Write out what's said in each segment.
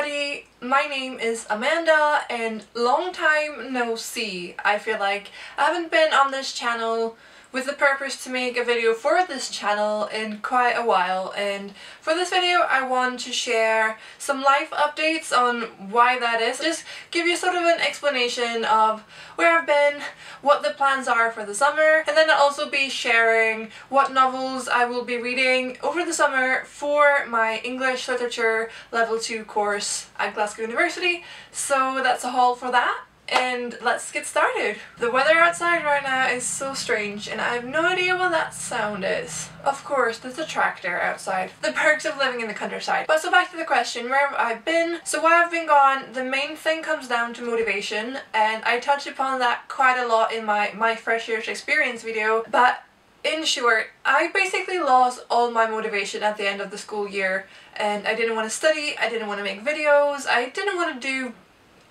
everybody, my name is Amanda and long time no see. I feel like I haven't been on this channel with the purpose to make a video for this channel in quite a while, and for this video I want to share some life updates on why that is. Just give you sort of an explanation of where I've been, what the plans are for the summer, and then I'll also be sharing what novels I will be reading over the summer for my English Literature Level 2 course at Glasgow University. So that's a haul for that. And let's get started. The weather outside right now is so strange and I have no idea what that sound is. Of course, there's a tractor outside. The perks of living in the countryside. But so back to the question, where have I been? So while I've been gone, the main thing comes down to motivation, and I touched upon that quite a lot in my Fresh Year's Experience video. But in short, I basically lost all my motivation at the end of the school year, and I didn't want to study, I didn't want to make videos, I didn't want to do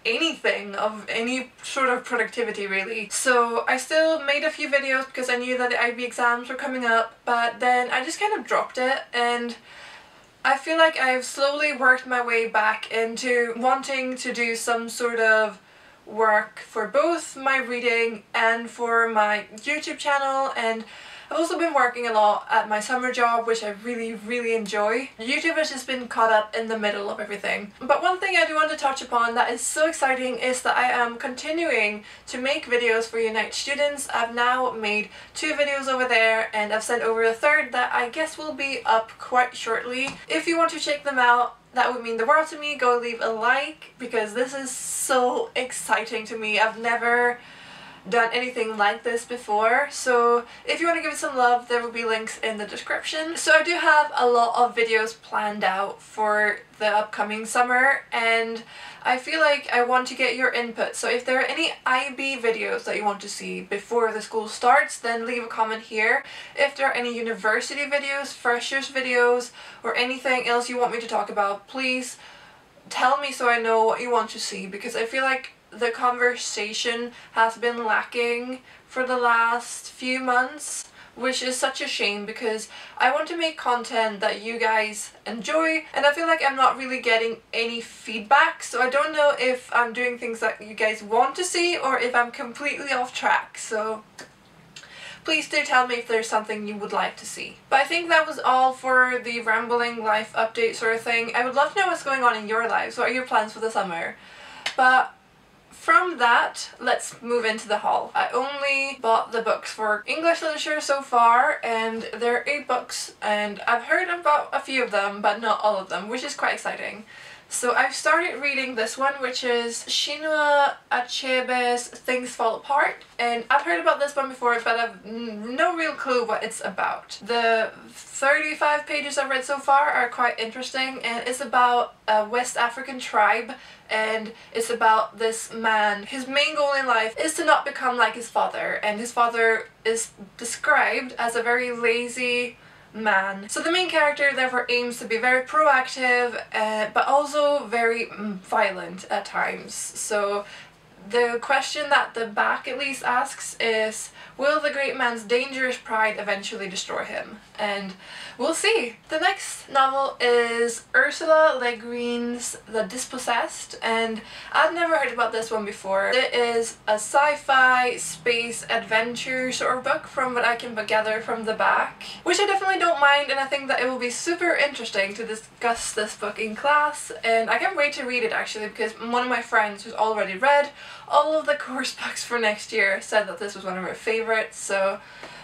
anything of any sort of productivity really. So I still made a few videos because I knew that the IB exams were coming up, but then I just kind of dropped it, and I feel like I've slowly worked my way back into wanting to do some sort of work for both my reading and for my YouTube channel. And I've also been working a lot at my summer job, which I really enjoy. YouTube has just been caught up in the middle of everything. But one thing I do want to touch upon that is so exciting is that I am continuing to make videos for Unite students. I've now made 2 videos over there, and I've sent over a third that I guess will be up quite shortly. If you want to check them out, that would mean the world to me. Go leave a like, because this is so exciting to me. I've never done anything like this before, so if you want to give it some love, there will be links in the description. So I do have a lot of videos planned out for the upcoming summer, and I feel like I want to get your input. So if there are any IB videos that you want to see before the school starts, then leave a comment here. If there are any university videos, freshers videos, or anything else you want me to talk about, please tell me so I know what you want to see, because I feel like the conversation has been lacking for the last few months, which is such a shame because I want to make content that you guys enjoy, and I feel like I'm not really getting any feedback, so I don't know if I'm doing things that you guys want to see or if I'm completely off track. So please do tell me if there's something you would like to see. But I think that was all for the rambling life update sort of thing. I would love to know what's going on in your lives. What are your plans for the summer? But from that, let's move into the haul. I only bought the books for English literature so far, and there are 8 books, and I've heard about a few of them, but not all of them, which is quite exciting. So I've started reading this one, which is Chinua Achebe's Things Fall Apart, and I've heard about this one before, but I've no real clue what it's about. The 35 pages I've read so far are quite interesting, and it's about a West African tribe, and it's about this man. His main goal in life is to not become like his father, and his father is described as a very lazy man. So the main character therefore aims to be very proactive, but also very violent at times. So the question that the back at least asks is, will the great man's dangerous pride eventually destroy him? And we'll see. The next novel is Ursula Le Guin's The Dispossessed, and I've never heard about this one before. It is a sci-fi space adventure sort of book from what I can gather from the back, which I definitely don't mind, and I think that it will be super interesting to discuss this book in class, and I can't wait to read it actually, because one of my friends who's already read all of the course books for next year said that this was one of her favorites. So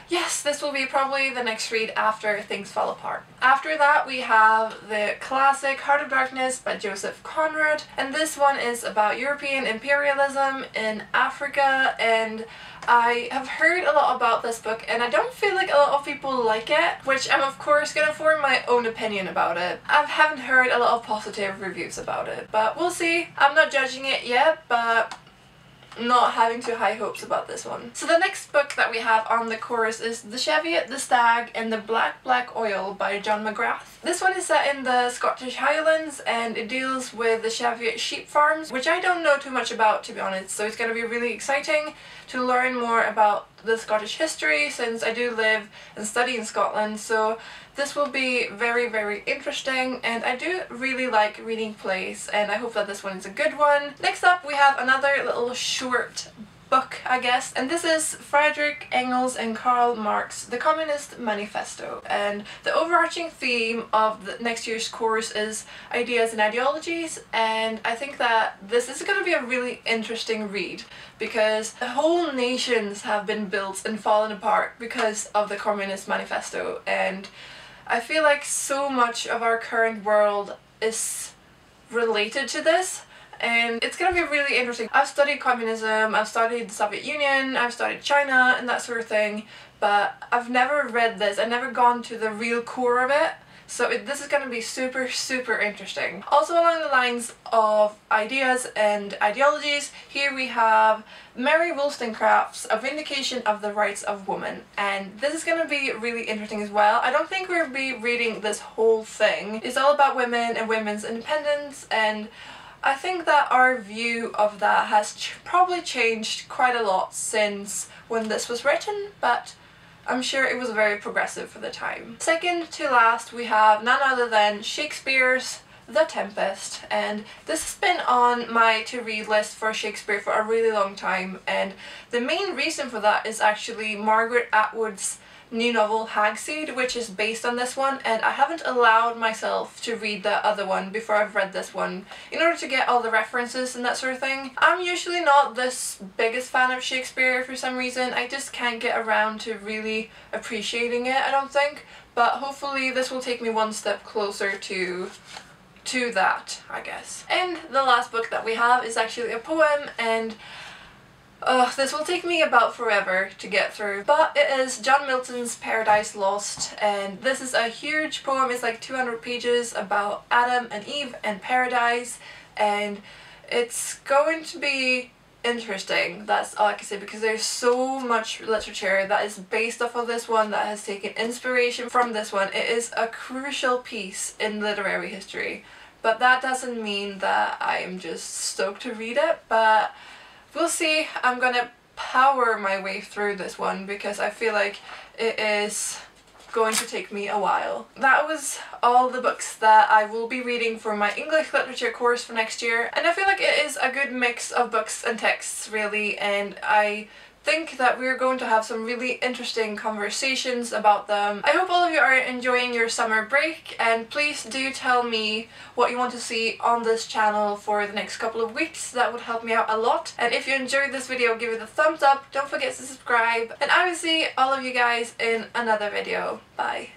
yes, this will be probably the next read after Things Fall Apart. After that we have the classic Heart of Darkness by Joseph Conrad, and this one is about European imperialism in Africa, and I have heard a lot about this book and I don't feel like a lot of people like it, which I'm of course gonna form my own opinion about it. I haven't heard a lot of positive reviews about it, but we'll see. I'm not judging it yet, but not having too high hopes about this one. So the next book that we have on the course is The Cheviot, the Stag, and the Black Oil by John McGrath. This one is set in the Scottish Highlands, and it deals with the Cheviot sheep farms, which I don't know too much about, to be honest, so it's going to be really exciting to learn more about the Scottish history since I do live and study in Scotland, so this will be very, very interesting, and I do really like reading plays, and I hope that this one is a good one. Next up we have another little short book, I guess, and this is Friedrich Engels and Karl Marx, The Communist Manifesto, and the overarching theme of the next year's course is ideas and ideologies, and I think that this is going to be a really interesting read because the whole nations have been built and fallen apart because of the Communist Manifesto, and I feel like so much of our current world is related to this. And it's gonna be really interesting. I've studied communism, I've studied the Soviet Union, I've studied China and that sort of thing, but I've never read this, I've never gone to the real core of it, so this is gonna be super, super interesting. Also along the lines of ideas and ideologies, here we have Mary Wollstonecraft's A Vindication of the Rights of Woman, and this is gonna be really interesting as well. I don't think we'll be reading this whole thing. It's all about women and women's independence, and I think that our view of that has probably changed quite a lot since when this was written, but I'm sure it was very progressive for the time. Second to last, we have none other than Shakespeare's The Tempest, and this has been on my to-read list for Shakespeare for a really long time, and the main reason for that is actually Margaret Atwood's new novel Hagseed, which is based on this one, and I haven't allowed myself to read the other one before I've read this one in order to get all the references and that sort of thing. I'm usually not this biggest fan of Shakespeare for some reason. I just can't get around to really appreciating it, I don't think, but hopefully this will take me one step closer to that, I guess. And the last book that we have is actually a poem, and this will take me about forever to get through, but it is John Milton's Paradise Lost, and this is a huge poem. It's like 200 pages about Adam and Eve and paradise, and it's going to be interesting. That's all I can say, because there's so much literature that is based off of this one, that has taken inspiration from this one. It is a crucial piece in literary history, but that doesn't mean that I am just stoked to read it, but we'll see. I'm gonna power my way through this one because I feel like it is going to take me a while. That was all the books that I will be reading for my English literature course for next year, and I feel like it is a good mix of books and texts really, and I think that we're going to have some really interesting conversations about them. I hope all of you are enjoying your summer break, and please do tell me what you want to see on this channel for the next couple of weeks. That would help me out a lot. And if you enjoyed this video, give it a thumbs up, don't forget to subscribe, and I will see all of you guys in another video. Bye.